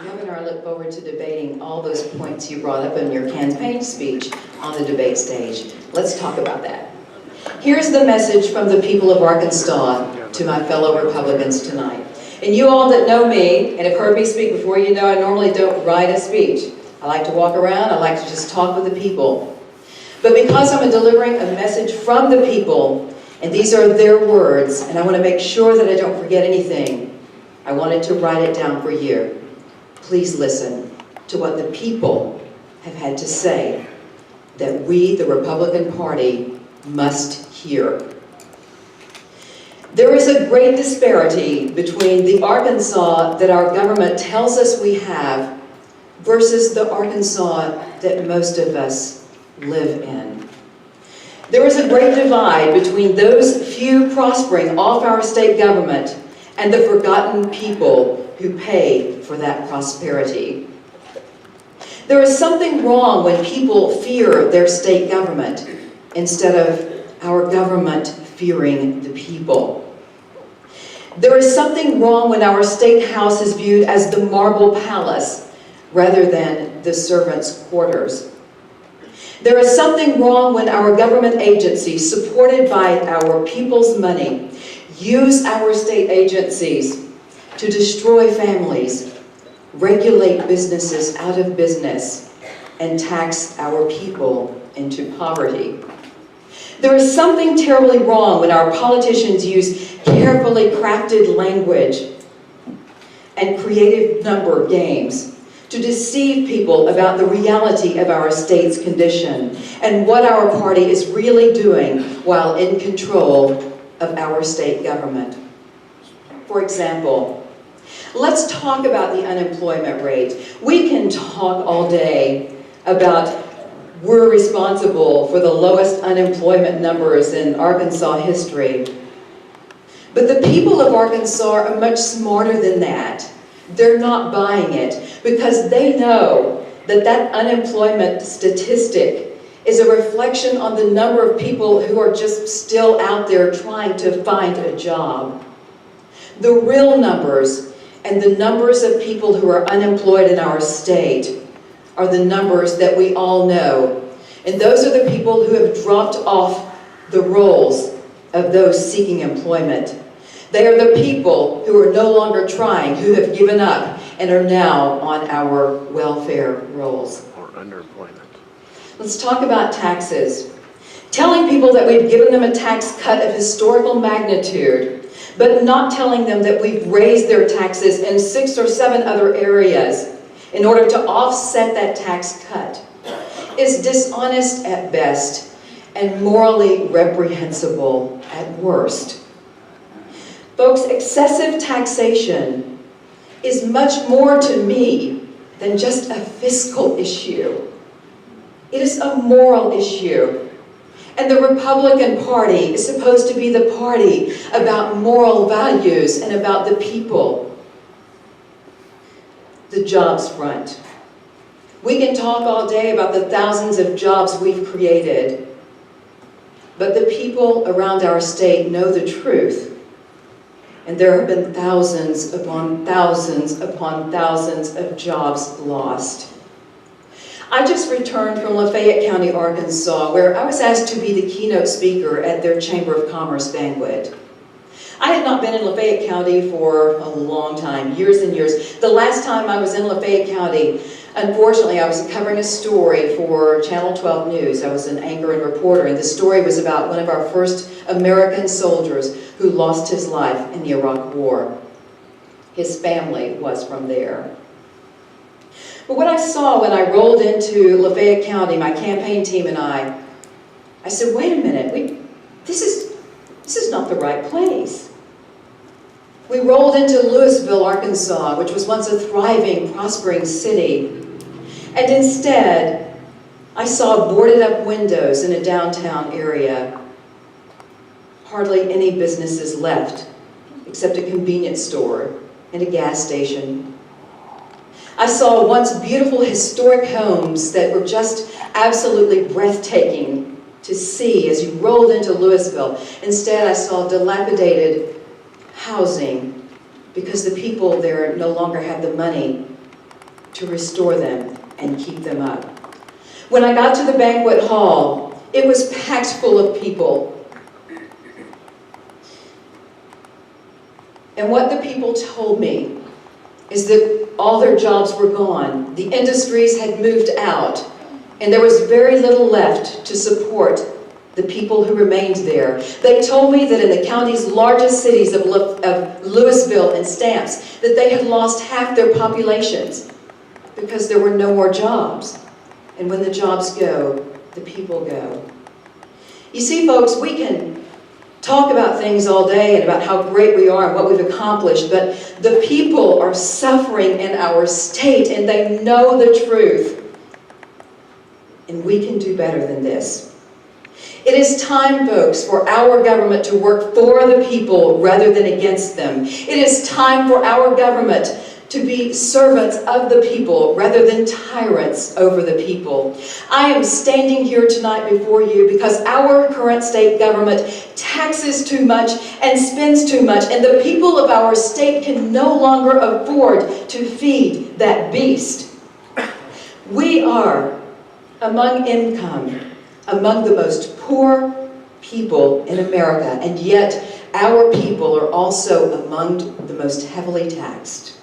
Governor, I look forward to debating all those points you brought up in your campaign speech on the debate stage. Let's talk about that. Here's the message from the people of Arkansas to my fellow Republicans tonight. And you all that know me and have heard me speak before, you know I normally don't write a speech. I like to walk around, I like to just talk with the people. But because I'm delivering a message from the people, and these are their words, and I want to make sure that I don't forget anything, I wanted to write it down for you. Please listen to what the people have had to say that we, the Republican Party, must hear. There is a great disparity between the Arkansas that our government tells us we have versus the Arkansas that most of us live in. There is a great divide between those few prospering off our state government and the forgotten people who pay for that prosperity. There is something wrong when people fear their state government instead of our government fearing the people. There is something wrong when our state house is viewed as the marble palace rather than the servants' quarters. There is something wrong when our government agencies, supported by our people's money, use our state agencies to destroy families, regulate businesses out of business, and tax our people into poverty. There is something terribly wrong when our politicians use carefully crafted language and creative number games to deceive people about the reality of our state's condition and what our party is really doing while in control of our state government. For example, let's talk about the unemployment rate. We can talk all day about we're responsible for the lowest unemployment numbers in Arkansas history. But the people of Arkansas are much smarter than that. They're not buying it because they know that that unemployment statistic is a reflection on the number of people who are just still out there trying to find a job. The real numbers and the numbers of people who are unemployed in our state are the numbers that we all know. And those are the people who have dropped off the rolls of those seeking employment. They are the people who are no longer trying, who have given up and are now on our welfare rolls. Or underemployment. Let's talk about taxes. Telling people that we've given them a tax cut of historical magnitude, but not telling them that we've raised their taxes in 6 or 7 other areas in order to offset that tax cut is dishonest at best and morally reprehensible at worst. Folks, excessive taxation is much more to me than just a fiscal issue. It is a moral issue. And the Republican Party is supposed to be the party about moral values and about the people. The jobs front. We can talk all day about the thousands of jobs we've created, but the people around our state know the truth. And there have been thousands upon thousands upon thousands of jobs lost. I just returned from Lafayette County, Arkansas, where I was asked to be the keynote speaker at their Chamber of Commerce banquet. I had not been in Lafayette County for a long time, years and years. The last time I was in Lafayette County, unfortunately, I was covering a story for Channel 12 News. I was an anchor and reporter, and the story was about one of our first American soldiers who lost his life in the Iraq War. His family was from there. But what I saw when I rolled into Lafayette County, my campaign team and I said, wait a minute, this is not the right place. We rolled into Louisville, Arkansas, which was once a thriving, prospering city. And instead, I saw boarded up windows in a downtown area. Hardly any businesses left, except a convenience store and a gas station. I saw once beautiful historic homes that were just absolutely breathtaking to see as you rolled into Louisville. Instead, I saw dilapidated housing because the people there no longer had the money to restore them and keep them up. When I got to the banquet hall, it was packed full of people. And what the people told me is that all their jobs were gone. The industries had moved out, and there was very little left to support the people who remained there. They told me that in the county's largest cities of Louisville and Stamps, that they had lost half their populations because there were no more jobs. And when the jobs go, the people go. You see, folks, we can talk about things all day and about how great we are and what we've accomplished, but the people are suffering in our state, and they know the truth. And we can do better than this. It is time, folks, for our government to work for the people rather than against them. It is time for our government to be servants of the people rather than tyrants over the people. I am standing here tonight before you because our current state government taxes too much and spends too much, and the people of our state can no longer afford to feed that beast. We are among the most poor people in America, and yet our people are also among the most heavily taxed.